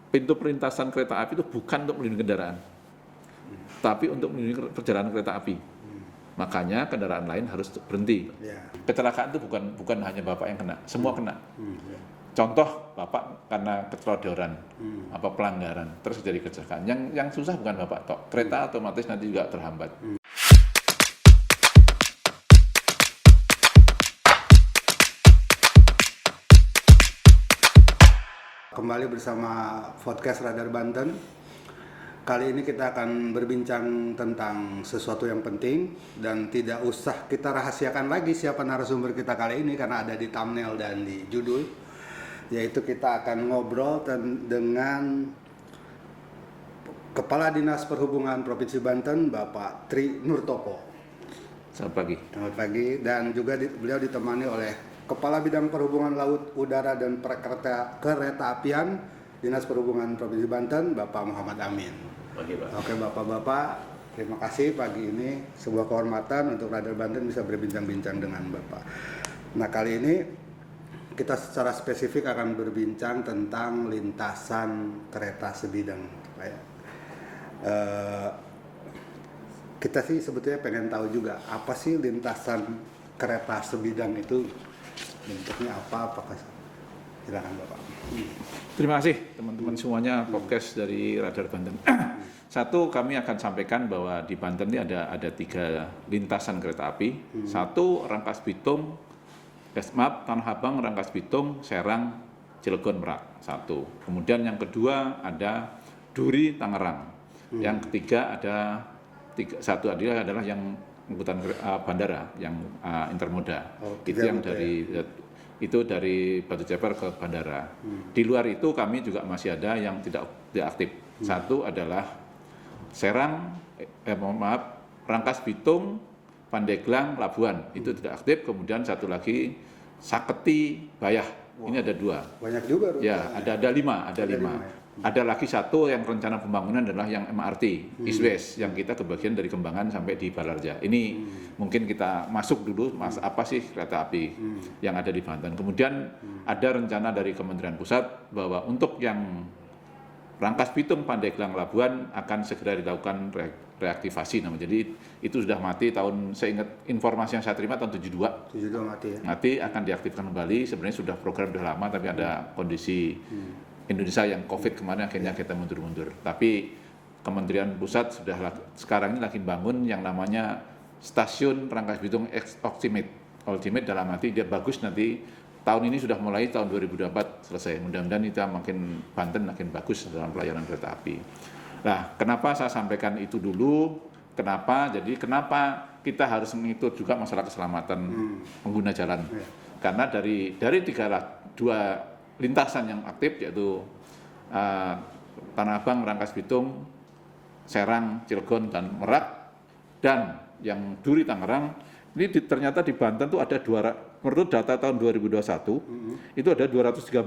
pintu perlintasan kereta api itu bukan untuk melindungi kendaraan, tapi untuk melindungi perjalanan kereta api. Makanya kendaraan lain harus berhenti. Kecelakaan itu bukan hanya Bapak yang kena, semua kena. Contoh Bapak karena keterodoran, pelanggaran, terus jadi kecelakaan. Yang susah bukan Bapak tok, kereta otomatis nanti juga terhambat. Kembali bersama podcast Radar Banten. Kali ini kita akan berbincang tentang sesuatu yang penting dan tidak usah kita rahasiakan lagi siapa narasumber kita kali ini karena ada di thumbnail dan di judul, yaitu kita akan ngobrol dengan Kepala Dinas Perhubungan Provinsi Banten, Bapak Tri Nurtopo. Selamat pagi. Selamat pagi, dan juga beliau ditemani oleh Kepala Bidang Perhubungan Laut, Udara, dan Kereta Apian Dinas Perhubungan Provinsi Banten, Bapak Muhammad Amin. Pagi, Pak. Oke, Bapak-bapak, terima kasih pagi ini. Sebuah kehormatan untuk Radar Banten bisa berbincang-bincang dengan Bapak. Nah, kali ini kita secara spesifik akan berbincang tentang lintasan kereta sebidang. Kita sih sebetulnya pengen tahu juga apa sih lintasan kereta sebidang itu, bentuknya apakah silakan Bapak. Terima kasih teman-teman semuanya podcast dari Radar Banten. Satu, kami akan sampaikan bahwa di Banten ini ada 3 lintasan kereta api. Satu, Rangkas Bitung, Tanah Abang, Rangkas Bitung, Serang, Cilegon, Merak. Satu. Kemudian yang kedua ada Duri, Tangerang. Yang ketiga satu adalah yang angkutan bandara, yang intermoda. Itu yang dari Batu Ceper ke bandara. Di luar itu kami juga masih ada yang tidak aktif. Satu adalah Serang, Rangkas Bitung, Pandeglang, Labuan, itu tidak aktif. Kemudian satu lagi Saketi, Bayah. Ini ada 2. Banyak juga. Ya, ada 5. Ada lagi satu yang rencana pembangunan adalah yang MRT, East West, yang kita kebagian dari Kembangan sampai di Balarja. Ini mungkin kita masuk dulu, apa sih kereta api yang ada di Banten. Kemudian ada rencana dari Kementerian Pusat bahwa untuk yang Rangkas Bitung, Pandeglang, Labuan akan segera dilakukan reaktivasi. Jadi itu sudah mati saya ingat informasi yang saya terima tahun 72. 72 mati ya. Mati, akan diaktifkan kembali. Sebenarnya sudah program sudah lama, tapi ada kondisi Indonesia yang COVID kemarin akhirnya kita mundur-mundur. Tapi Kementerian Pusat sekarang ini lagi bangun yang namanya Stasiun Rangkas Bitung Ultimate dalam arti dia bagus nanti. Tahun ini sudah mulai, tahun 2024 selesai. Mudah-mudahan itu makin Banten makin bagus dalam pelayanan kereta api. Nah, kenapa saya sampaikan itu dulu? Kenapa kita harus mengikut juga masalah keselamatan pengguna jalan? Karena dari 2 lintasan yang aktif, yaitu Tanah Abang, Rangkas Bitung, Serang, Cilegon, dan Merak, dan yang Duri, Tangerang, ini ternyata di Banten tuh ada menurut data tahun 2021, itu ada 213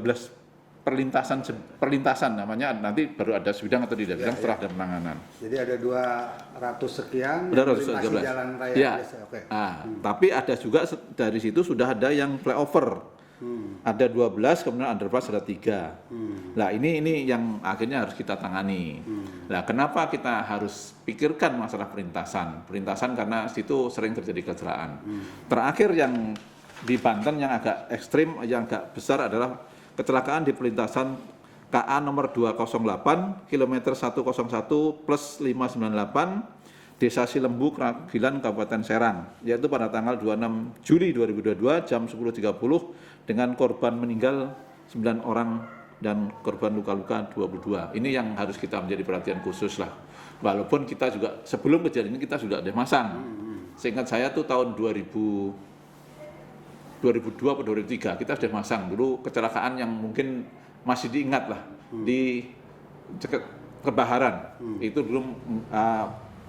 perlintasan namanya, nanti baru ada sebidang atau tidak bidang setelah ada penanganan. Jadi ada 200 sekian melintasi jalan raya ya. biasa. Okay. Tapi ada juga dari situ sudah ada yang flyover. Ada 12, kemudian underpass ada 3. Nah, ini yang akhirnya harus kita tangani. Nah, kenapa kita harus pikirkan masalah perlintasan? Perlintasan karena situ sering terjadi kecelakaan. Terakhir yang di Banten yang agak ekstrim, yang agak besar adalah kecelakaan di perlintasan KA nomor 208, kilometer 101 plus 598, Desa Silembu, Kragilan, Kabupaten Serang, yaitu pada tanggal 26 Juli 2022 jam 10.30 dengan korban meninggal 9 orang dan korban luka-luka 22. Ini yang harus kita menjadi perhatian khusus lah. Walaupun kita juga sebelum kejadian ini kita sudah ada masang. Seingat saya tuh tahun 2002 atau 2003 kita sudah masang dulu kecelakaan yang mungkin masih diingat lah di Kebaharan. Itu dulu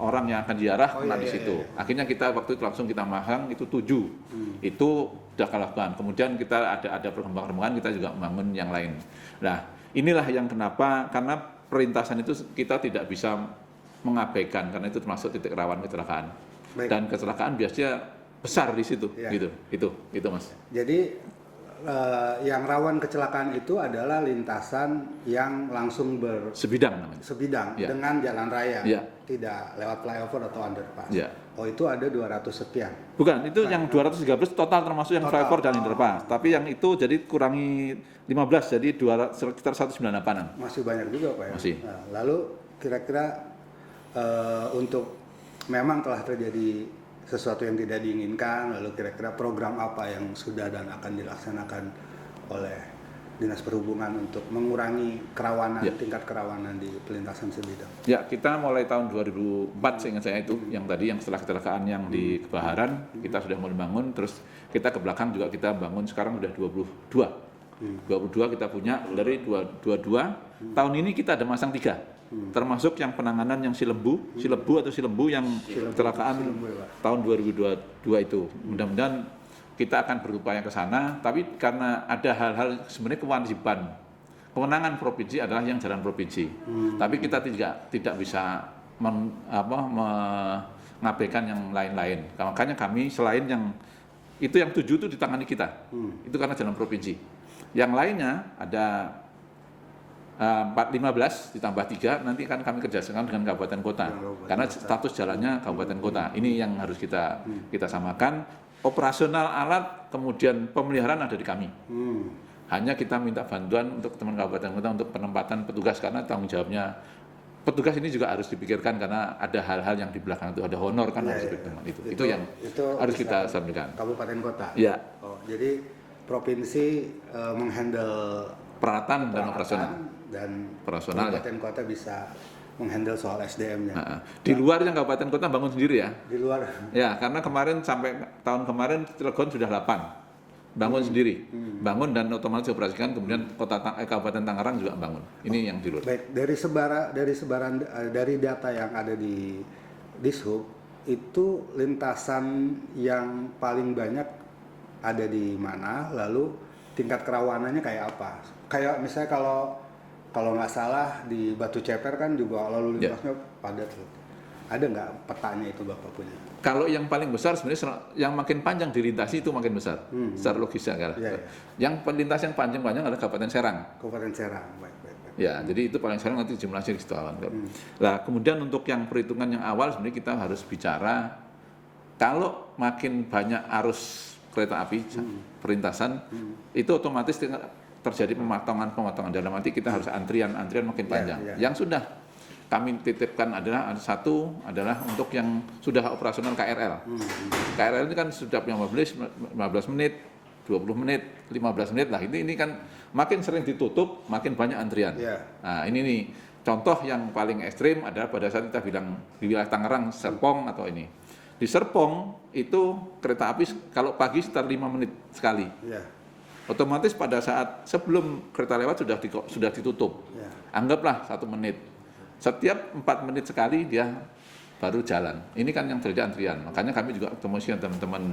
orang yang akan diarah kena di situ. Akhirnya kita waktu itu langsung kita masang itu 7. Itu sudah kalahkan. Kemudian kita ada perkembangan kita juga membangun yang lain. Nah, inilah yang kenapa, karena perlintasan itu kita tidak bisa mengabaikan karena itu termasuk titik rawan kecelakaan. Dan kecelakaan biasanya besar di situ, gitu. Itu Mas. Jadi yang rawan kecelakaan itu adalah lintasan yang langsung Sebidang namanya. sebidang Ya. dengan jalan raya, Ya. tidak lewat flyover atau underpass. Ya. Oh, itu ada 200 sekian. Bukan, itu yang 213 total termasuk yang Total. flyover dan underpass. Tapi yang itu jadi kurangi 15, jadi sekitar 198-an. Masih banyak juga Pak ya. Masih. Nah, lalu kira-kira untuk memang telah terjadi sesuatu yang tidak diinginkan, lalu kira-kira program apa yang sudah dan akan dilaksanakan oleh Dinas Perhubungan untuk mengurangi kerawanan, Ya. tingkat kerawanan di pelintasan sebidang? Ya, kita mulai tahun 2004 seingat saya itu, yang tadi yang setelah kecelakaan yang di Kebaharan, kita sudah mulai bangun, terus kita ke belakang juga kita bangun, sekarang udah 22. 22 kita punya, dari 22, tahun ini kita ada masang 3. Termasuk yang penanganan yang Silembu yang kecelakaan Silembu, ya, Pak. tahun 2022 itu. Mudah-mudahan kita akan berupaya ke sana, tapi karena ada hal-hal sebenarnya kewenangan provinsi adalah yang jalan provinsi. Tapi kita tidak bisa mengabaikan yang lain-lain. Makanya kami selain yang 7 itu ditangani kita. Itu karena jalan provinsi. Yang lainnya ada 15 ditambah 3, nanti kan kami kerjasama dengan kabupaten kota. Karena status jalannya kabupaten kota. Ini yang harus kita samakan. Operasional alat, kemudian pemeliharaan ada di kami. Hanya kita minta bantuan untuk teman kabupaten kota untuk penempatan petugas, karena tanggung jawabnya petugas ini juga harus dipikirkan, karena ada hal-hal yang di belakang itu, ada honor kan harus dipikirkan. Itu yang harus kita sampaikan. Kabupaten kota. Ya. Oh, jadi provinsi menghandle Peralatan dan operasional. dan Operasional, ya. kabupaten kota bisa menghandle soal SDM-nya. Di luar yang kabupaten kota bangun sendiri ya. Di luar. Ya, karena kemarin sampai tahun kemarin Cilegon sudah 8. Bangun sendiri. Bangun dan otomatis dioperasikan, kemudian Kabupaten Tangerang juga bangun. Ini yang di luar. Baik, dari data yang ada di Dishub, itu lintasan yang paling banyak ada di mana, lalu tingkat kerawanannya kayak apa? Kayak misalnya kalau nggak salah di Batu Ceper kan juga lalu lintasnya padat. Ada nggak petanya itu Bapak punya? Kalau yang paling besar sebenarnya yang makin panjang dilintasi itu makin besar. Secara logisnya kan. Ya. Yang lintas yang panjang-panjang adalah Kabupaten Serang. Kabupaten Serang, baik. Ya, jadi itu paling Serang, nanti jumlahnya di situ awal. Nah, kemudian untuk yang perhitungan yang awal sebenarnya kita harus bicara kalau makin banyak arus kereta api perlintasan itu otomatis terjadi pemotongan dalam arti kita harus antrian makin panjang. Yang sudah kami titipkan adalah untuk yang sudah operasional KRL. KRL ini kan sudah 15 menit, 20 menit, 15 menit lah. Ini kan makin sering ditutup, makin banyak antrian. Nah, ini nih contoh yang paling ekstrim adalah pada saat kita bilang di wilayah Tangerang, Serpong atau ini. Di Serpong itu kereta api kalau pagi sekitar 5 menit sekali. Otomatis pada saat sebelum kereta lewat sudah ditutup. Anggaplah 1 menit. Setiap 4 menit sekali dia baru jalan. Ini kan yang terjadi antrian. Makanya kami juga ketemu dengan teman-teman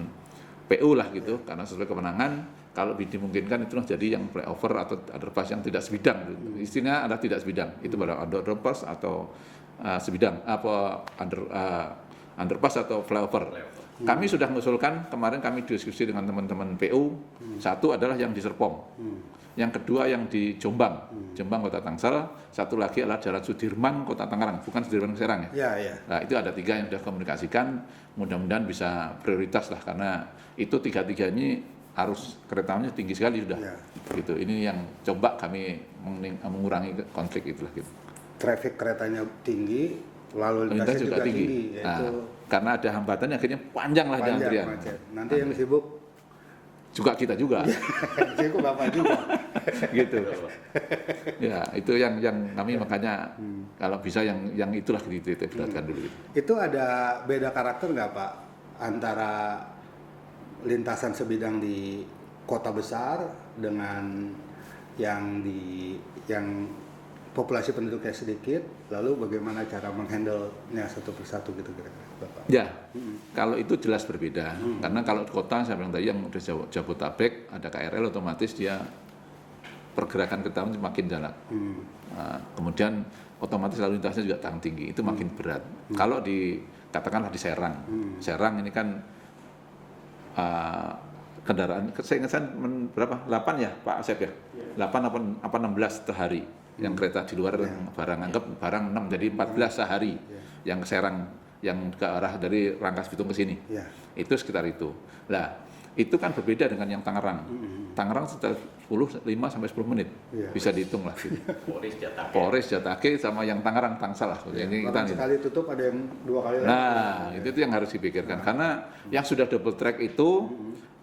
PU lah gitu, karena sesuai kewenangan kalau dimungkinkan itulah jadi yang flyover atau underpass yang tidak sebidang. Istilahnya adalah tidak sebidang. Itu pada underpass atau sebidang underpass atau flyover. Kami sudah mengusulkan, kemarin kami diskusi dengan teman-teman PU, satu adalah yang di Serpong, yang kedua yang di Jombang, Kota Tangsel, satu lagi adalah Jalan Sudirman, Kota Tangerang, bukan Sudirman Serang ya. Nah, itu ada 3 yang sudah komunikasikan, mudah-mudahan bisa prioritas lah, karena itu 3 ini arus keretanya tinggi sekali sudah. Gitu. Ini yang coba kami mengurangi konflik itulah gitu. Traffic keretanya tinggi, lalu lintasnya juga tinggi, yaitu karena ada hambatan akhirnya panjang lah antrian. Nanti yang sibuk juga kita juga. Sibuk Bapak juga. Gitu. Ya, itu yang kami makanya kalau bisa yang itulah diberatkan dulu. Itu ada beda karakter nggak Pak antara lintasan sebidang di kota besar dengan yang populasi penduduknya sedikit, lalu bagaimana cara menghandle-nya satu persatu gitu kira-kira Bapak? Ya, kalau itu jelas berbeda. Karena kalau di kota saya bilang tadi yang udah Jabodetabek ada KRL, otomatis dia pergerakan kereta makin jalan. Nah, kemudian otomatis lalu lintasnya juga tinggi, itu makin berat. Kalau katakanlah di Serang, Serang ini kan kendaraan. Saya ingat berapa? 8 ya Pak Asep ya? 8 apa 16 sehari. Yang kereta di luar yang barang, anggap barang 6 jadi 14 sehari. Yang ke Serang, yang ke arah dari Rangkas Bitung ke sini. Itu sekitar itu. Lah, itu kan berbeda dengan yang Tangerang. Tangerang sekitar 5-10 menit. Bisa dihitung lah gitu. Polres Jatake sama yang Tangerang Tangsel lah. Ini kita sekali tutup ada yang 2 kali lagi. Nah, itu yang harus dipikirkan karena yang sudah double track itu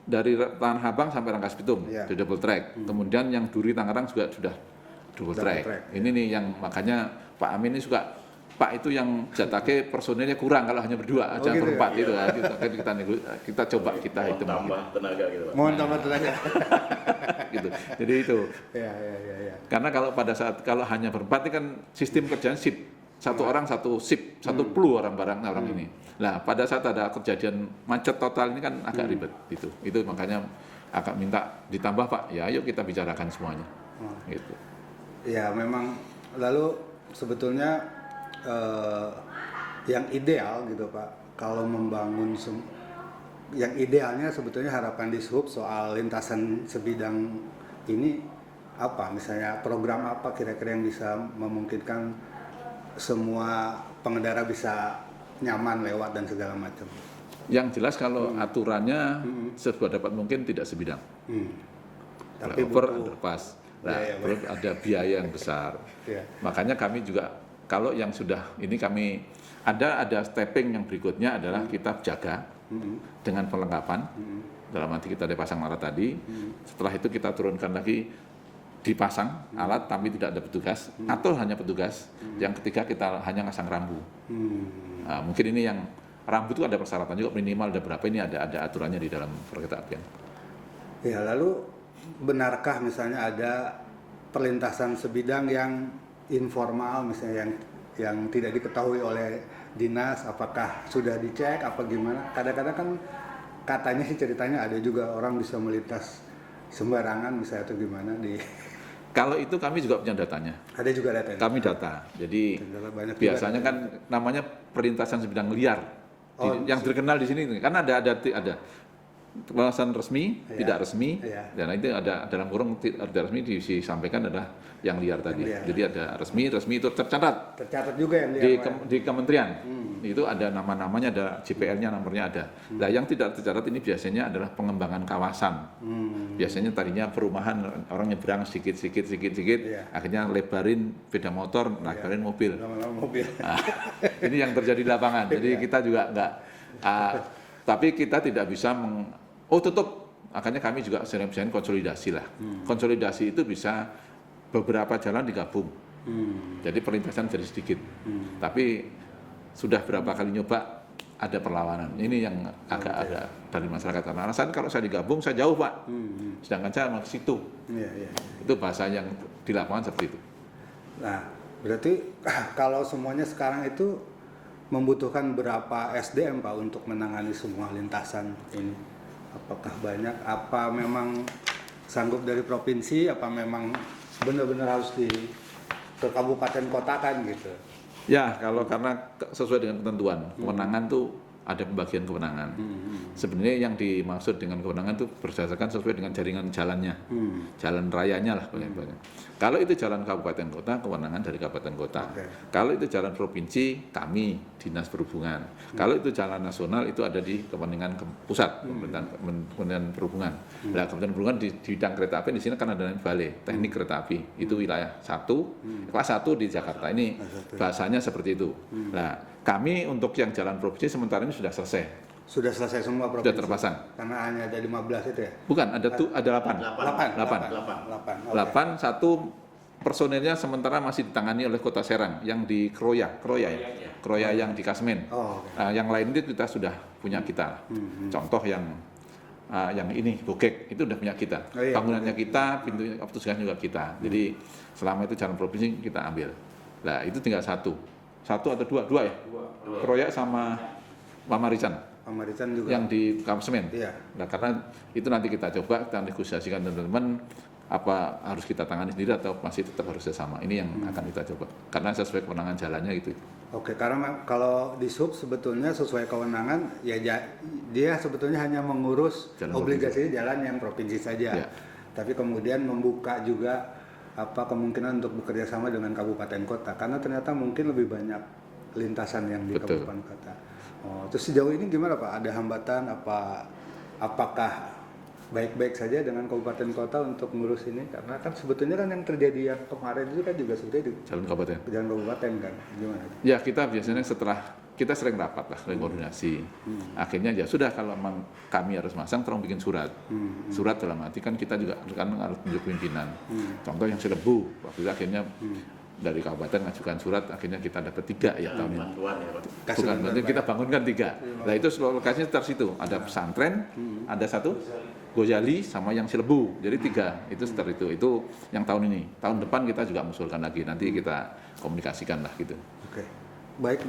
dari Tanah Abang sampai Rangkas Bitung sudah double track. Kemudian yang Duri Tangerang juga sudah double track. Ini nih yang makanya Pak Amin ini suka Pak itu yang Jatake personilnya kurang kalau hanya berdua aja berempat itu ya. Kita coba kita hitung tambah tenaga gitu Pak. Mohon tambah tenaga. Gitu. Jadi itu. Ya. Karena kalau hanya berempat ini kan sistem kerjaan shift. Satu orang satu shift, satu plu orang ini. Nah, pada saat ada kejadian macet total ini kan agak ribet gitu. Itu makanya agak minta ditambah Pak. Ya, ayo kita bicarakan semuanya. Gitu. Ya, memang lalu sebetulnya yang ideal gitu Pak, kalau membangun yang idealnya sebetulnya harapan di Sub soal lintasan sebidang ini apa? Misalnya program apa kira-kira yang bisa memungkinkan semua pengendara bisa nyaman lewat dan segala macam. Yang jelas kalau aturannya sedapat mungkin tidak sebidang. Tapi underpass. Nah, terus ada biaya yang besar. Makanya kami juga kalau yang sudah ini kami ada stepping yang berikutnya adalah kita jaga dengan perlengkapan. Dalam arti kita ada pasang alat tadi. Setelah itu kita turunkan lagi dipasang alat tapi tidak ada petugas atau hanya petugas. Yang ketiga kita hanya ngasang rambu. Nah, mungkin ini yang rambu itu ada persyaratan juga minimal ada berapa ini ada aturannya di dalam perkereta apian. Ya, lalu benarkah misalnya ada perlintasan sebidang yang informal misalnya yang tidak diketahui oleh dinas, apakah sudah dicek apa gimana? Kadang-kadang kan katanya sih ceritanya ada juga orang bisa melintas sembarangan misalnya atau gimana di. Kalau itu kami juga punya datanya. Ada juga datanya. Kami data. Jadi biasanya kan namanya perlintasan sebidang liar. Yang terkenal di sini kan ada pengawasan resmi, tidak resmi, dan itu ada dalam kurung tidak resmi disampaikan adalah yang liar tadi. Jadi ada resmi itu tercatat. Tercatat juga yang liar di kementerian. Itu ada nama-namanya, ada JPL-nya, nomornya ada. Nah, yang tidak tercatat ini biasanya adalah pengembangan kawasan. Biasanya tadinya perumahan orang nyebrang sedikit, akhirnya lebarin sepeda motor, lebarin mobil. Nah, ini yang terjadi di lapangan. Jadi kita juga enggak tapi kita tidak bisa tutup. Akhirnya kami juga sering konsolidasi lah. Konsolidasi itu bisa beberapa jalan digabung. Jadi perlintasan jadi sedikit. Tapi sudah berapa kali nyoba ada perlawanan. Ini yang agak ada dari masyarakat. Karena alasan kalau saya digabung saya jauh Pak. Sedangkan saya mau ke situ. Itu bahasa yang di lapangan seperti itu. Nah, berarti kalau semuanya sekarang itu membutuhkan berapa SDM Pak untuk menangani semua lintasan ini? Apakah banyak? Apa memang sanggup dari provinsi? Apa memang benar-benar harus ke kabupaten kota kan gitu? Ya, karena sesuai dengan ketentuan kewenangan tuh ada pembagian kewenangan. Sebenarnya yang dimaksud dengan kewenangan itu berdasarkan sesuai dengan jaringan jalannya, jalan rayanya lah banyak. Kalau itu jalan kabupaten kota, kewenangan dari kabupaten kota. Kalau itu jalan provinsi, kami dinas perhubungan. Kalau itu jalan nasional itu ada di kepentingan pusat, kementerian perhubungan. Nah, kementerian perhubungan di bidang kereta api di sini kan ada balai teknik kereta api. Itu wilayah 1, kelas 1 di Jakarta ini bahasanya seperti itu. Nah, kami untuk yang jalan provinsi sementara ini sudah selesai. Sudah selesai semua provinsi? Sudah terpasang. Karena hanya ada 15 itu ya? Bukan, ada 8. 8. Satu personelnya sementara masih ditangani oleh Kota Serang yang di Kroya yang di Kasmen. Nah, yang lain itu kita sudah punya kita. Contoh yang ini Bogek itu udah punya kita. Bangunannya kita, pintu petugasnya juga kita. Jadi selama itu jalan provinsi kita ambil. Nah, itu tinggal satu atau dua ya? Kroya sama Pamarican juga yang di Kasmen. Nah, karena itu nanti kita coba kita negosiasikan teman-teman apa harus kita tangani sendiri atau masih tetap harus bersama. Ini yang akan kita coba. Karena sesuai kewenangan jalannya itu. Oke, karena kalau di sub sebetulnya sesuai kewenangan ya dia sebetulnya hanya mengurus Jalan obligasi jalan yang provinsi saja. Ya. Tapi kemudian membuka juga kemungkinan untuk bekerja sama dengan kabupaten kota karena ternyata mungkin lebih banyak lintasan yang di Betul. kabupaten kota. Oh, terus sejauh ini gimana Pak? Ada hambatan apakah baik-baik saja dengan kabupaten kota untuk ngurus ini? Karena kan sebetulnya kan yang terjadi yang kemarin itu kan juga sebetulnya di Jalan kabupaten. jalan kabupaten kan. Gimana? Ya kita biasanya setelah kita sering rapat lah, sering koordinasi. Akhirnya ya sudah kalau memang kami harus masang, tolong bikin surat. Surat dalam arti kan kita juga kan harus tunjuk pimpinan. Contoh yang Cilebu, waktu itu akhirnya dari kabupaten ngajukan surat, akhirnya kita dapat 3 ya tahun ini. Bantuan ya Pak. Bukan, berarti kita bangunkan 3. Nah itu lokasinya sekitar situ. Ada pesantren, ada satu Gojali sama yang Cilebu. Jadi 3 itu sekitar itu. Itu yang tahun ini. Tahun depan kita juga mengusulkan lagi. Nanti kita komunikasikan lah gitu. Oke. Baik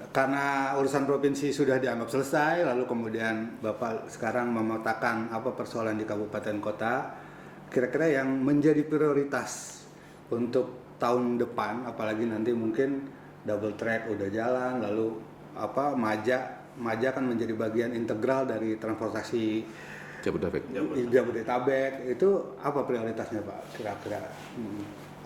karena urusan provinsi sudah dianggap selesai, lalu kemudian Bapak sekarang memetakan apa persoalan di kabupaten kota, kira-kira yang menjadi prioritas untuk tahun depan, apalagi nanti mungkin double track udah jalan, lalu Maja kan menjadi bagian integral dari transportasi Jabodetabek, itu apa prioritasnya Pak kira-kira?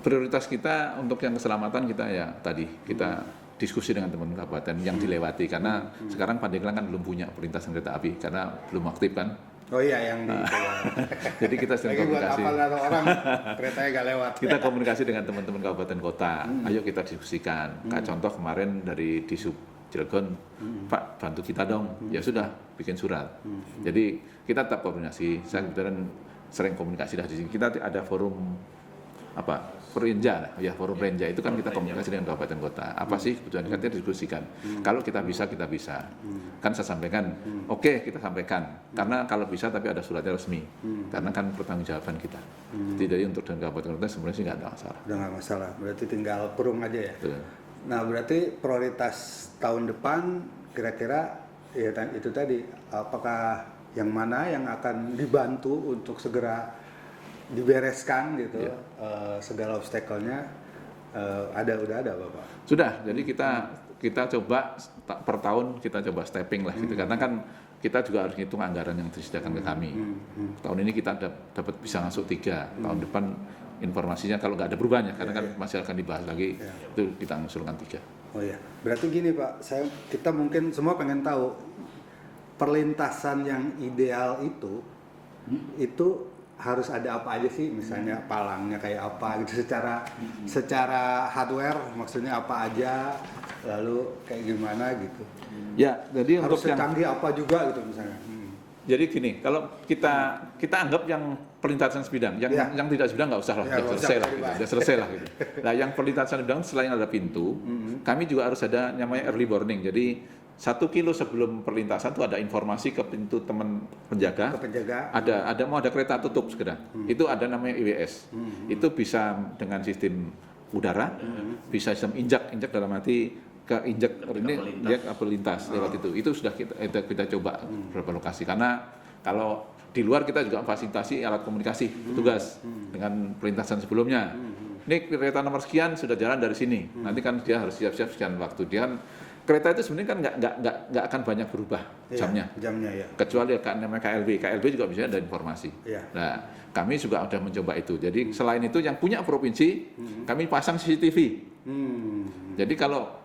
Prioritas kita untuk yang keselamatan kita ya tadi kita diskusi dengan teman-teman kabupaten yang dilewati karena sekarang Pandeglang kan belum punya perlintasan kereta api karena belum aktif kan. Oh iya yang di Jadi kita sering lagi buat komunikasi. apa ada orang keretanya gak lewat. Kita komunikasi dengan teman-teman kabupaten kota. Ayo kita diskusikan. Kayak contoh kemarin dari Disub Cilegon, Pak bantu kita dong. Ya sudah bikin surat. Jadi kita tetap koordinasi. Saya kebetulan sering komunikasi di sini. Kita ada forum Renja lah, ya forum Renja itu kan kita komunikasi dengan kabupaten kota. Apa sih kebutuhan kita diskusikan. Kalau kita bisa, Kan saya sampaikan, oke, kita sampaikan. Karena kalau bisa tapi ada suratnya resmi. Karena kan pertanggungjawaban kita. Jadi untuk dengan kabupaten kota sebenarnya sih nggak ada masalah. Udah nggak masalah, berarti tinggal kurung aja ya. Betul. Nah berarti prioritas tahun depan kira-kira ya itu tadi, apakah yang mana yang akan dibantu untuk segera dibereskan gitu, segala obstacle-nya udah ada Bapak? Sudah, jadi kita coba per tahun kita coba stepping lah gitu, karena kan kita juga harus hitung anggaran yang disediakan ke kami. Tahun ini kita dapat bisa masuk 3, tahun depan informasinya kalau nggak ada perubahannya, karena kan masih akan dibahas lagi, itu kita mengusulkan 3. Oh iya, berarti gini Pak, kita mungkin semua pengen tahu perlintasan yang ideal itu harus ada apa aja sih, misalnya palangnya kayak apa gitu, secara hardware maksudnya apa aja, lalu kayak gimana gitu. Ya, jadi Harus untuk yang secanggih apa juga gitu misalnya. jadi gini, kalau kita anggap yang perlintasan sebidang, yang tidak sebidang nggak usah lah, Ya, udah selesai lah, gitu. Udah selesai lah gitu. Nah, yang perlintasan sebidang selain ada pintu, kami juga harus ada namanya early warning. Jadi 1 kilo sebelum perlintasan itu ada informasi ke pintu teman penjaga. Ada kereta tutup segera. Itu ada namanya IWS. Itu bisa dengan sistem udara, bisa sistem injak dalam arti keinjak ini dia lintas lewat itu. Itu sudah kita coba beberapa lokasi karena kalau di luar kita juga fasilitasi alat komunikasi petugas dengan perlintasan sebelumnya. Ini kereta nomor sekian sudah jalan dari sini. Nanti kan dia harus siap-siap sekian waktu. Dia kan kereta itu sebenarnya kan nggak akan banyak berubah jamnya ya. Kecuali namanya KLB juga bisa ada informasi. Nah, kami juga sudah mencoba itu. Jadi selain itu yang punya provinsi kami pasang CCTV. Jadi kalau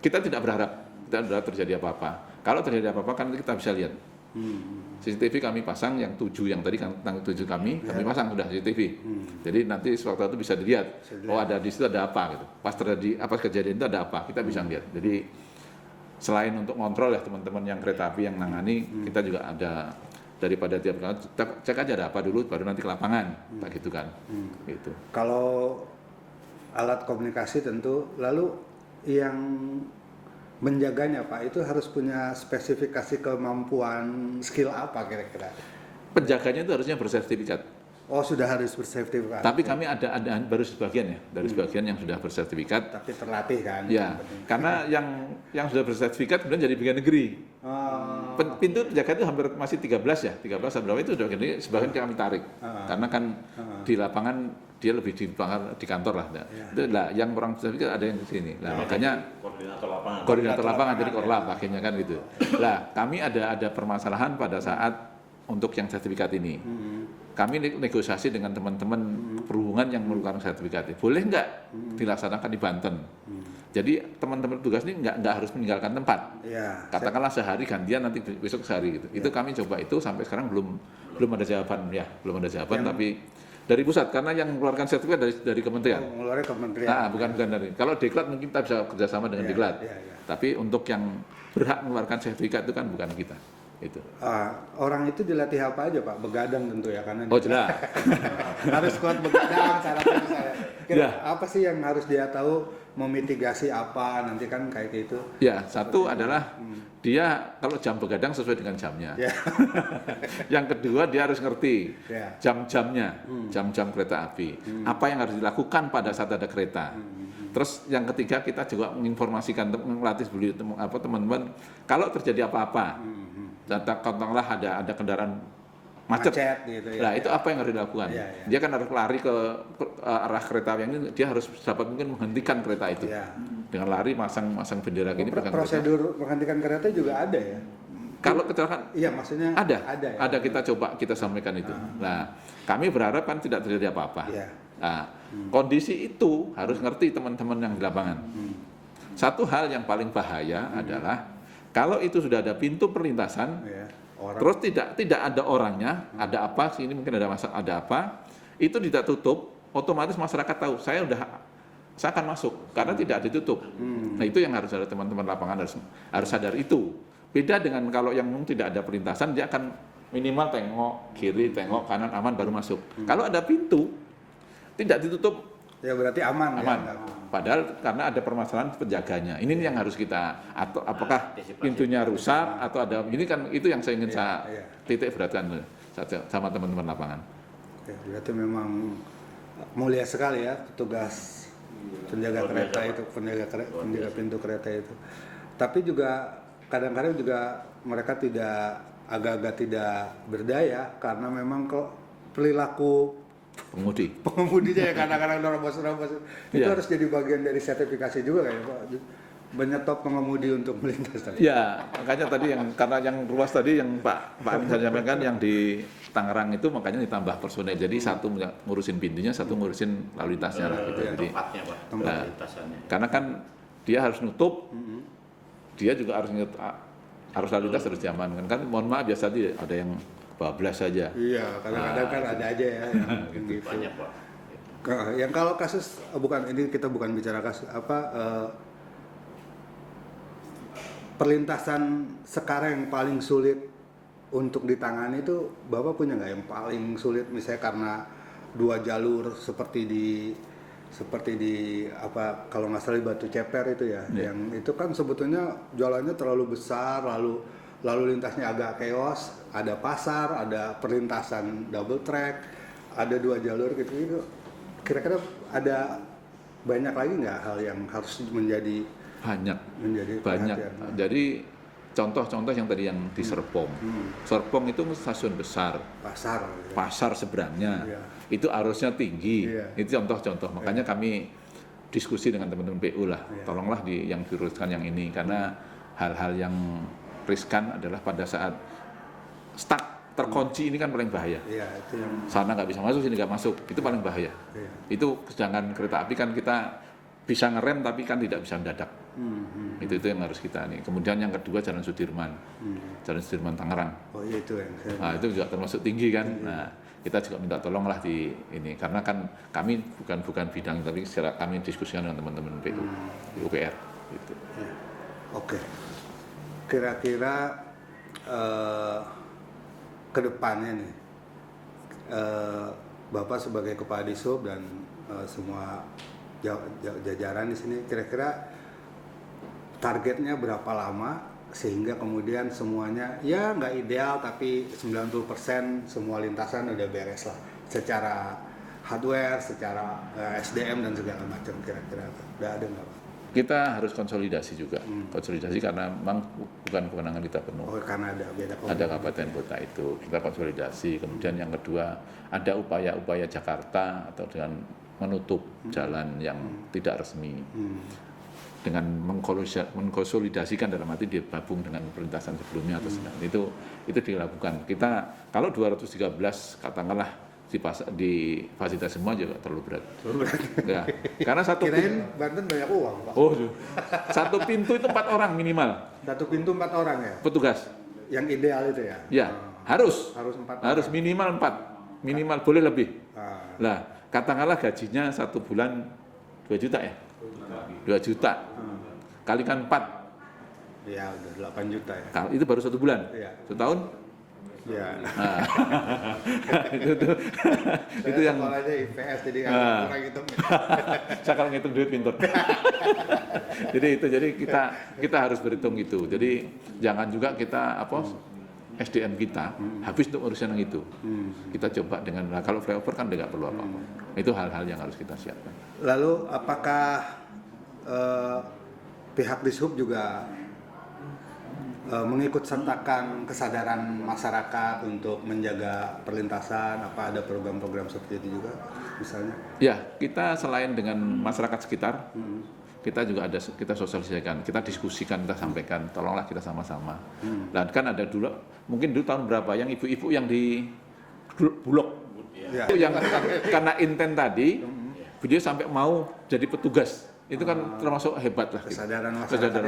kita tidak berharap terjadi apa-apa. Kalau terjadi apa-apa kan kita bisa lihat. CCTV kami pasang yang 7 yang tadi kan tentang 7 kami pasang sudah CCTV. Jadi nanti sewaktu itu bisa dilihat. Oh ada di situ ada apa gitu. Pas terjadi apa kejadian itu ada apa kita bisa lihat. Jadi selain untuk ngontrol ya teman-teman yang kereta api yang nangani, kita juga ada daripada tiap kali cek aja ada apa dulu baru nanti ke lapangan, tak gitu kan. Gitu. Kalau alat komunikasi tentu, lalu yang menjaganya Pak itu harus punya spesifikasi kemampuan skill apa kira-kira? Penjaganya itu harusnya bersertifikat. Oh sudah harus bersertifikat. Tapi kami ada baru sebagian ya, dari sebagian yang sudah bersertifikat. Tapi terlatih kan? Ya, karena yang sudah bersertifikat kemudian jadi pegawai negeri. Pintu penjaga itu hampir masih 13 ya, 13 atau berapa itu sudah gini, sebagian kami tarik. Karena kan di lapangan dia lebih di kantor lah. Nah, itu lah yang orang sertifikat ada yang di sini. Nah, makanya koordinator lapangan jadi korlap akhirnya kan gitu. Lah, kami ada permasalahan pada saat untuk yang sertifikat ini. Kami negosiasi dengan teman-teman perhubungan yang mengeluarkan sertifikat. Boleh nggak dilaksanakan di Banten? Jadi teman-teman tugas ini nggak harus meninggalkan tempat. Ya, Katakanlah sehari gantian, nanti besok sehari gitu. Itu kami coba itu sampai sekarang belum ada jawaban ya, belum ada jawaban. Tapi dari pusat karena yang mengeluarkan sertifikat dari kementerian. mengeluarkan kementerian. Nah, bukan dari. Kalau Diklat mungkin kita bisa kerjasama dengan Diklat. Tapi untuk yang berhak mengeluarkan sertifikat itu kan bukan kita. Itu. Orang itu dilatih apa aja Pak? Begadang tentu ya karena Oh jelas. harus kuat begadang syaratnya misalnya. Ya. Apa sih yang harus dia tahu memitigasi apa nanti kan kayak gitu? Ya, satu adalah dia kalau jam begadang sesuai dengan jamnya. Ya. Yang kedua dia harus ngerti Ya. jam-jamnya, jam-jam kereta api. Apa yang harus dilakukan pada saat ada kereta. Terus yang ketiga kita juga menginformasikan, melatih teman-teman kalau terjadi apa-apa. Katakanlah ada kendaraan macet gitu ya. Nah, itu apa yang harus dilakukan? Dia kan harus lari ke arah kereta yang ini, dia harus dapat mungkin menghentikan kereta itu. Dengan lari masang bendera gini prosedur menghentikan kereta juga ada ya? Kalau kecelakaan Iya, maksudnya ada ya? Ada kita sampaikan itu. Nah, kami berharap kan tidak terjadi apa-apa. Nah, kondisi itu harus ngerti teman-teman yang di lapangan. Satu hal yang paling bahaya adalah kalau itu sudah ada pintu perlintasan, terus tidak ada orangnya, ada apa? Sini mungkin ada masalah, ada apa? Itu tidak tutup, otomatis masyarakat tahu saya akan masuk karena tidak ditutup. Nah, itu yang harus ada teman-teman lapangan harus sadar itu. Beda dengan kalau yang tidak ada perlintasan, dia akan minimal tengok kiri, tengok kanan aman baru masuk. Kalau ada pintu tidak ditutup, ya berarti aman. Ya? Padahal karena ada permasalahan penjaganya. Ini yang harus kita atau apakah pintunya rusak atau ada ini kan itu yang saya ingin titik beratkan sama teman-teman lapangan. Oke, berarti memang mulia sekali ya petugas penjaga kereta itu, penjaga pintu kereta itu. Tapi juga kadang-kadang juga mereka agak-agak tidak berdaya karena memang kok perilaku pengemudinya ya kadang-kadang nerobos itu harus jadi bagian dari sertifikasi juga kayaknya Pak, menyetop pengemudi untuk melintas tadi. Ya, makanya tadi karena yang ruas tadi yang Pak Amin sampaikan yang di Tangerang itu makanya ditambah personel. Jadi satu ngurusin pintunya, satu ngurusin lalu lintasnya lah gitu. Jadi tempatnya Pak, tempat lintasannya. Karena kan dia harus nutup, dia juga harus lalu lintas harus diamankan. Kan mohon maaf biasa tadi ada yang bablas saja. Iya, kadang-kadang kan ada aja ya yang gitu. Banyak Pak. Yang kalau kasus kita bukan bicara kasus perlintasan sekarang yang paling sulit untuk ditangani itu Bapak punya nggak yang paling sulit misalnya karena 2 jalur seperti di apa kalau nggak salah di Batu Ceper itu ya, yang itu kan sebetulnya jalannya terlalu besar lalu lintasnya agak chaos, ada pasar, ada perlintasan double track, ada 2 jalur gitu. Kira-kira ada banyak lagi nggak hal yang harus menjadi banyak. Jadi contoh-contoh yang tadi yang di Serpong. Serpong itu stasiun besar. Pasar seberangnya. Itu arusnya tinggi. Itu contoh-contoh. Makanya kami diskusi dengan teman-teman PU lah. Tolonglah yang diruruskan yang ini karena hal-hal yang riskan adalah pada saat stuck terkunci ini kan paling bahaya. Itu yang sana nggak bisa masuk, sini nggak masuk, itu paling bahaya. Itu sedangkan kereta api kan kita bisa ngerem tapi kan tidak bisa mendadak. Itu yang harus kita nih. Kemudian yang kedua Jalan Sudirman, Jalan Sudirman Tangerang. Oh iya itu yang. Nah itu juga termasuk tinggi kan. Nah kita juga minta tolonglah di ini karena kan kami bukan bidang tapi secara kami diskusikan dengan teman-teman PU di UPR. Gitu. Oke. Kira-kira ke depannya nih Bapak sebagai Kepala Dishub dan semua jajaran di sini kira-kira targetnya berapa lama sehingga kemudian semuanya ya nggak ideal tapi 90% semua lintasan udah beres lah secara hardware, secara SDM dan segala macam kira-kira udah ada nggak Pak? Kita harus konsolidasi juga. Konsolidasi karena memang bukan kewenangan kita penuh. Oh, karena ada beda Ada kabupaten kota itu, kita konsolidasi. Kemudian yang kedua, ada upaya-upaya Jakarta atau dengan menutup jalan yang tidak resmi. Dengan mengkonsolidasikan dalam arti digabung dengan perintasan sebelumnya atau sedang. Itu dilakukan. Kita kalau 213 katakanlah di fasilitas semua juga terlalu berat. Ya, karena satu Kirain Banten banyak uang, Pak. Oh, satu pintu itu 4 orang minimal. Satu pintu 4 orang ya? Petugas. Yang ideal itu ya? Ya, harus 4 harus orang. minimal 4. Minimal boleh lebih. Ah, Lah, katakanlah gajinya 1 bulan 2 juta ya? 2 juta. Kalikan 4. ya udah 8 juta ya. Itu baru 1 bulan. Iya. Setahun? Ya. Nah. itu yang sekolahnya IPS jadi kurang hitung. saya kalau ngitung duit pintar. jadi kita harus berhitung itu. Jadi jangan juga kita SDM kita habis untuk urusan yang itu. Kita coba dengan kalau flyover kan nggak perlu apa-apa. Itu hal-hal yang harus kita siapkan. Lalu apakah pihak Dishub juga mengikut sertakan kesadaran masyarakat untuk menjaga perlintasan? Apa ada program-program seperti itu juga misalnya? Ya, kita selain dengan masyarakat sekitar, kita juga kita sosialisasikan, kita diskusikan, kita sampaikan, tolonglah kita sama-sama. Dan kan ada dulu, mungkin dulu tahun berapa yang ibu-ibu yang di Bulog, Ya. itu yang karena intent tadi, beliau sampai mau jadi petugas. Itu kan termasuk hebat lah. Kesadaran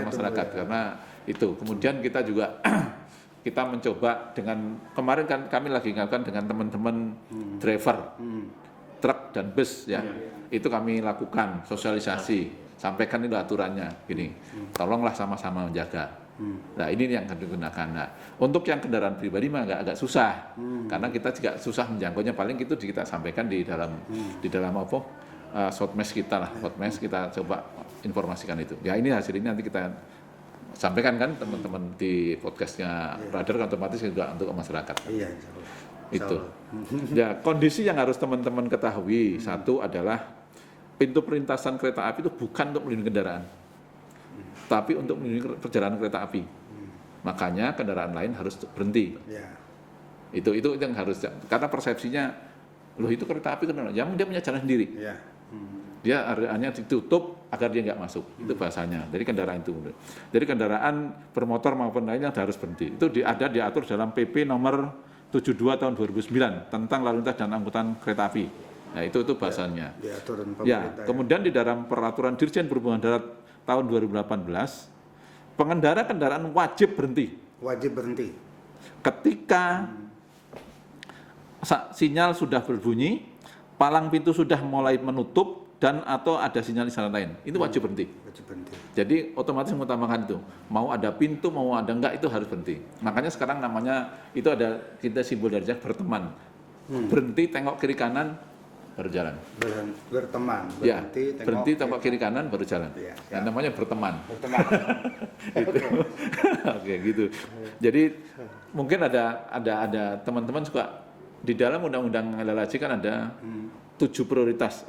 Masyarakat karena itu. Kemudian kita juga kita mencoba dengan kemarin kan kami lagi melakukan dengan teman-teman driver truk dan bus ya. Itu kami lakukan sosialisasi, sampaikan itu aturannya gini. Tolonglah sama-sama menjaga. Nah, ini yang akan digunakan. Nah, untuk yang kendaraan pribadi mah agak susah. Karena kita juga susah menjangkaunya, paling itu kita sampaikan di dalam shortmess kita lah, hotmess kita coba informasikan itu. Ya ini hasil ini nanti kita sampaikan kan teman-teman di podcastnya Radar, otomatis juga untuk masyarakat. Iya, insya Allah. Itu. Ya kondisi yang harus teman-teman ketahui satu adalah pintu perlintasan kereta api itu bukan untuk melindungi kendaraan, tapi untuk melindungi perjalanan kereta api. Makanya kendaraan lain harus berhenti. Ya. Itu yang harus, karena persepsinya loh itu kereta api kendaraan, yang dia punya jalan sendiri. Ya. Dia areanya ditutup agar dia nggak masuk, itu bahasanya. Jadi kendaraan itu, jadi kendaraan bermotor maupun lainnya harus berhenti. Itu ada diatur dalam PP nomor 72 tahun 2009 tentang lalu lintas dan angkutan kereta api. Nah itu bahasanya. Diatur Ya, kemudian di dalam peraturan Dirjen Perhubungan Darat tahun 2018, pengendara kendaraan wajib berhenti. Wajib berhenti. Ketika sinyal sudah berbunyi, palang pintu sudah mulai menutup dan atau ada sinyal di sana lain, itu wajib berhenti. Wajib berhenti. Jadi otomatis mengutamakan itu. Mau ada pintu, mau ada enggak, itu harus berhenti. Makanya sekarang namanya itu ada kita simbol dari berteman. Berhenti, tengok kiri kanan, baru jalan. Berteman. Ya, berhenti, tengok kiri kanan, baru jalan. Ya, Nah, namanya berteman. Berteman. Gitu. Oke, gitu. Jadi mungkin ada teman-teman suka di dalam undang-undang LLAJ kan ada 7 prioritas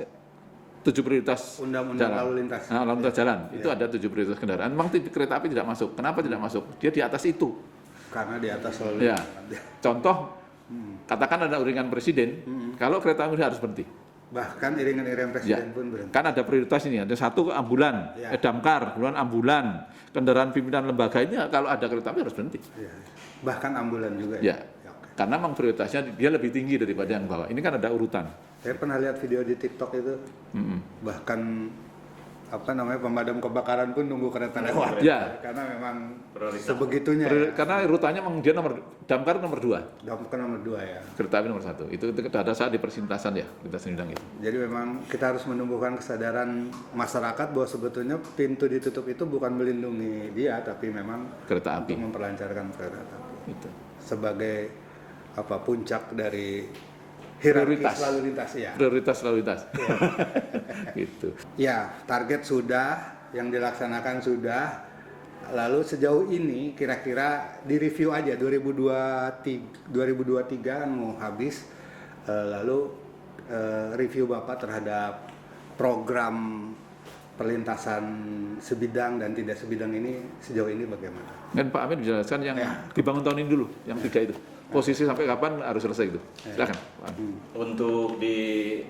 Undang-undang jalan. lalu lintas. Nah, lalu lintas jalan itu ada 7 prioritas kendaraan. Memang kereta api tidak masuk. Kenapa tidak masuk? Dia di atas itu. Karena di atas lalu Ya. lintas. Contoh, katakan ada uringan presiden, kalau kereta api harus berhenti. Bahkan iringan-iringan presiden pun berhenti. Kan ada prioritas ini, ada satu ambulan, Ya. damkar, kemudian ambulan, kendaraan pimpinan lembaga ini kalau ada kereta api harus berhenti. Ya. Bahkan ambulan juga Ya. ya. Oke. Karena memang prioritasnya dia lebih tinggi daripada yang bawah. Ini kan ada urutan. Saya pernah lihat video di TikTok itu, bahkan pemadam kebakaran pun nunggu kereta lewat. Ya. Karena memang sebegitunya. Ya. Karena urutannya memang dia damkar nomor 2, Damkar nomor 2 ya. kereta api nomor 1. Itu ada saat di persintasan ya, kita sendiri itu. Jadi memang kita harus menumbuhkan kesadaran masyarakat bahwa sebetulnya pintu ditutup itu bukan melindungi dia, tapi memang Kereta api. untuk memperlancarkan kereta api. Itu. Sebagai puncak dari hierarki Prioritas. lalu lintas ya. Prioritas lalu lintas. Gitu. Ya, target sudah, yang dilaksanakan sudah. Lalu sejauh ini kira-kira direview aja 2023 kan mau habis. Lalu review Bapak terhadap program perlintasan sebidang dan tidak sebidang ini sejauh ini bagaimana? Dan Pak Amin menjelaskan yang dibangun tahun ini dulu, yang 3 itu. Posisi sampai kapan harus selesai itu? Silakan, Pak Amin. Untuk di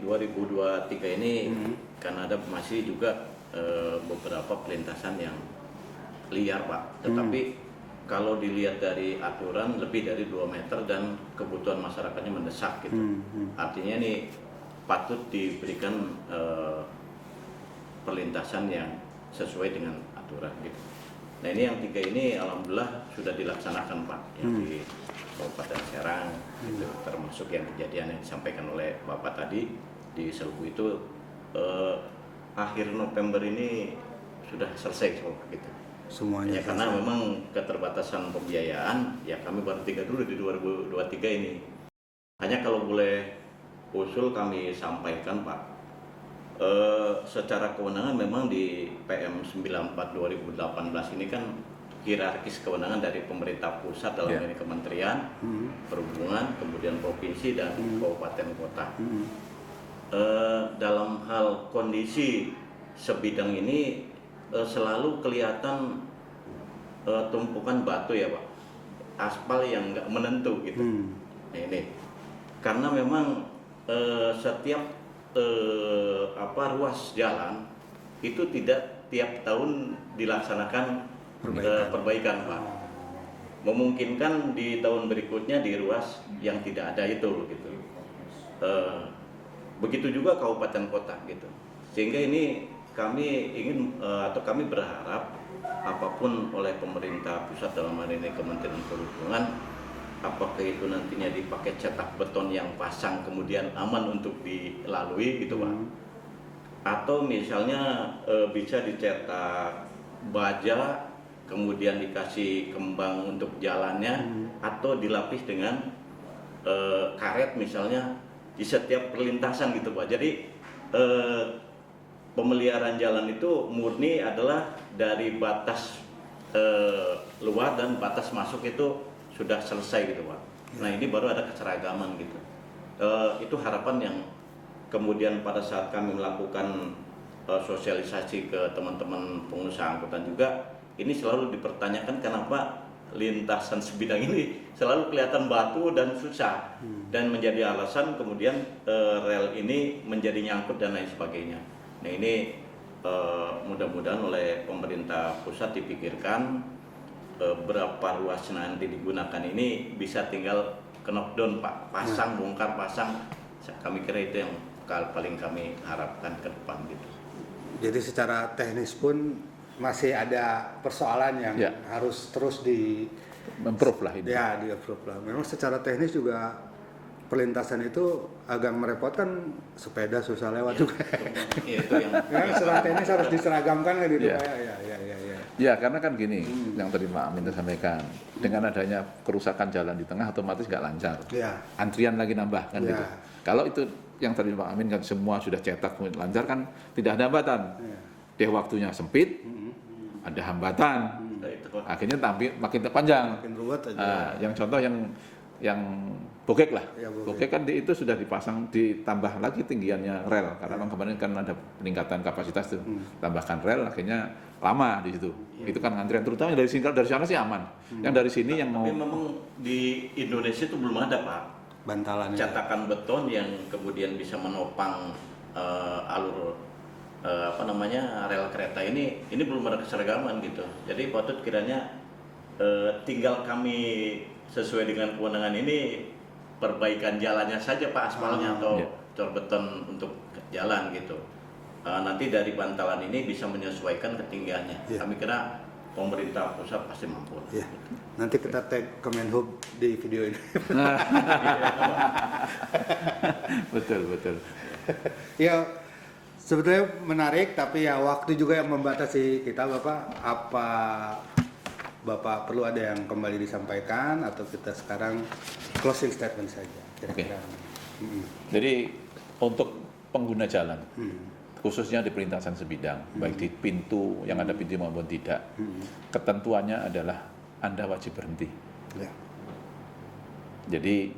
2023 ini kan ada masih juga beberapa pelintasan yang liar, Pak. Tetapi kalau dilihat dari aturan lebih dari 2 meter dan kebutuhan masyarakatnya mendesak gitu. Artinya ini patut diberikan perlintasan yang sesuai dengan aturan gitu. Nah ini yang 3 ini alhamdulillah sudah dilaksanakan, Pak, yang di Kabupaten Serang gitu, termasuk yang kejadian yang disampaikan oleh Bapak tadi di Selbu itu akhir November ini sudah selesai semua gitu. Semuanya Ya karena memang keterbatasan pembiayaan, ya kami baru 3 dulu di 2023 ini. Hanya kalau boleh usul kami sampaikan, Pak, secara kewenangan memang di PM 94 2018 ini kan hierarkis kewenangan dari pemerintah pusat dalam ini kementerian, perhubungan, kemudian provinsi dan kabupaten kota. Dalam hal kondisi sebidang ini selalu kelihatan tumpukan batu ya, Pak, aspal yang nggak menentu gitu. Nah, ini karena memang setiap ruas jalan itu tidak tiap tahun dilaksanakan perbaikan, Pak. Memungkinkan di tahun berikutnya di ruas yang tidak ada itu gitu. Begitu juga kabupaten kota gitu. Sehingga ini kami ingin atau kami berharap apapun oleh pemerintah pusat dalam hal ini Kementerian Perhubungan, apakah itu nantinya dipakai cetak beton yang pasang kemudian aman untuk dilalui gitu, Pak, atau misalnya bisa dicetak baja kemudian dikasih kembang untuk jalannya, atau dilapis dengan karet misalnya di setiap perlintasan gitu, Pak. Jadi pemeliharaan jalan itu murni adalah dari batas luar dan batas masuk itu sudah selesai gitu, Pak. Nah ini baru ada keseragaman gitu. Itu harapan yang kemudian pada saat kami melakukan sosialisasi ke teman-teman pengusaha angkutan juga, ini selalu dipertanyakan kenapa lintasan sebidang ini selalu kelihatan batu dan susah, dan menjadi alasan kemudian rel ini menjadi nyangkut dan lain sebagainya. Nah ini mudah-mudahan oleh pemerintah pusat dipikirkan berapa ruas nanti digunakan ini bisa tinggal knockdown, Pak, pasang, bongkar, pasang. Kami kira itu yang paling kami harapkan ke depan gitu. Jadi secara teknis pun masih ada persoalan yang harus terus improve lah ini. Ya, di-approve lah. Memang secara teknis juga perlintasan itu agak merepotkan, sepeda susah lewat juga. Itu yang Secara teknis harus diseragamkan kan gitu. Ya, karena kan gini, yang tadi Pak Amin sampaikan, dengan adanya kerusakan jalan di tengah otomatis nggak lancar. Antrian lagi nambah kan gitu. Kalau itu yang tadi Pak Amin kan semua sudah cetak lancar kan tidak ada hambatan. Dia waktunya sempit, ada hambatan, akhirnya makin panjang. Makin ruwet aja. Yang contoh yang bokek lah, bokek kan itu sudah dipasang, ditambah lagi tinggiannya rel karena memang kemarin kan ada peningkatan kapasitas tuh, tambahkan rel, akhirnya lama di situ. Itu kan antrian, terutama yang dari sini, dari sana sih aman. Yang dari sini yang mau. Tapi memang di Indonesia itu belum ada, Pak, bantalan cetakan beton yang kemudian bisa menopang alur rel kereta ini belum ada keseragaman gitu. Jadi patut kiranya tinggal kami sesuai dengan kewenangan ini perbaikan jalannya saja, Pak, aspalnya atau cor beton untuk jalan gitu. Nanti dari bantalan ini bisa menyesuaikan ketinggiannya. Kami kira pemerintah pusat pasti mampu. Nanti kita tag Kemenhub di video ini. Betul. Ya, sebetulnya menarik, tapi ya waktu juga yang membatasi kita, Bapak. Apa Bapak perlu ada yang kembali disampaikan atau kita sekarang closing statement saja? Kira-kira. Jadi untuk pengguna jalan, khususnya di perlintasan sebidang, baik di pintu yang ada pintu maupun tidak, ketentuannya adalah Anda wajib berhenti. Jadi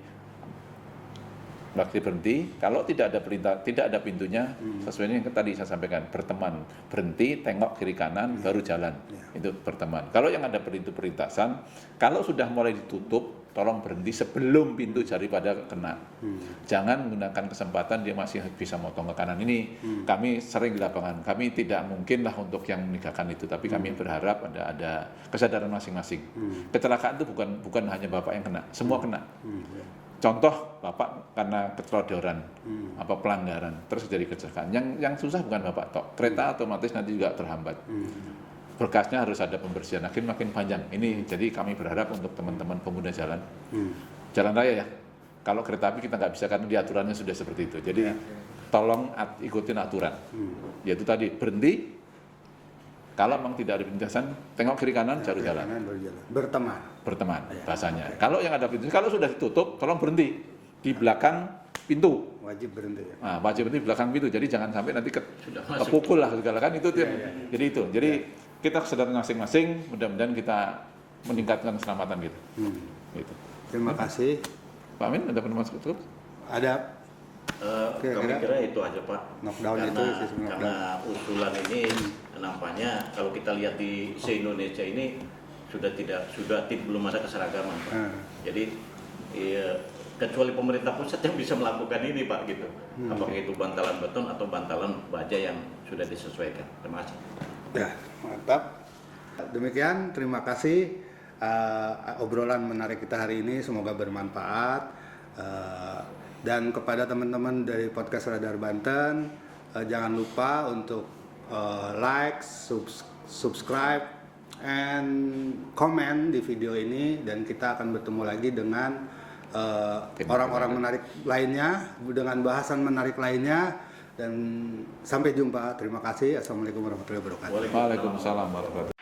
Bakti berhenti, kalau tidak ada perintah, tidak ada pintunya, sesuai yang tadi saya sampaikan, berteman, berhenti, tengok kiri kanan, baru jalan, itu berteman. Kalau yang ada perlintasan, kalau sudah mulai ditutup, tolong berhenti sebelum pintu daripada kena. Jangan menggunakan kesempatan dia masih bisa motong ke kanan. Ini kami sering di lapangan, kami tidak mungkin lah untuk yang meninggalkan itu, tapi kami berharap ada kesadaran masing-masing. Kecelakaan itu bukan hanya bapak yang kena, semua kena. Contoh bapak karena keterodoran, pelanggaran, terus jadi kecelakaan. Yang susah bukan bapak tok, kereta otomatis nanti juga terhambat. Berkasnya harus ada pembersihan, makin panjang. Ini jadi kami berharap untuk teman-teman pengguna jalan raya ya. Kalau kereta api kita nggak bisa karena di aturannya sudah seperti itu. Jadi tolong ikutin aturan. Yaitu tadi berhenti. Kalau memang tidak ada pintasan, tengok kiri kanan, baru jalan. Berteman, bahasanya. Kalau yang ada pintu, kalau sudah ditutup, tolong berhenti di belakang pintu. Wajib berhenti. Nah, wajib berhenti di belakang pintu. Jadi jangan sampai nanti kepukul lah segala kan itu. Jadi itu. Jadi kita kesadaran masing-masing. Mudah-mudahan kita meningkatkan keselamatan gitu. Gitu. Terima kasih. Pak Amin, ada pendapat cukup? Ada. Kami kira itu aja Pak. Knockdown karena, itu sistem knockdown. Karena usulan ini nampaknya kalau kita lihat di se-Indonesia ini belum ada keseragaman Pak. Jadi kecuali pemerintah pusat yang bisa melakukan ini Pak gitu. Apakah itu bantalan beton atau bantalan baja yang sudah disesuaikan. Terima kasih. Ya, mantap. Demikian, terima kasih obrolan menarik kita hari ini. Semoga bermanfaat. Dan kepada teman-teman dari podcast Radar Banten, jangan lupa untuk like, subscribe, and comment di video ini. Dan kita akan bertemu lagi dengan orang-orang menarik lainnya, dengan bahasan menarik lainnya. Dan sampai jumpa. Terima kasih. Assalamualaikum warahmatullahi wabarakatuh. Waalaikumsalam warahmatullahi wabarakatuh.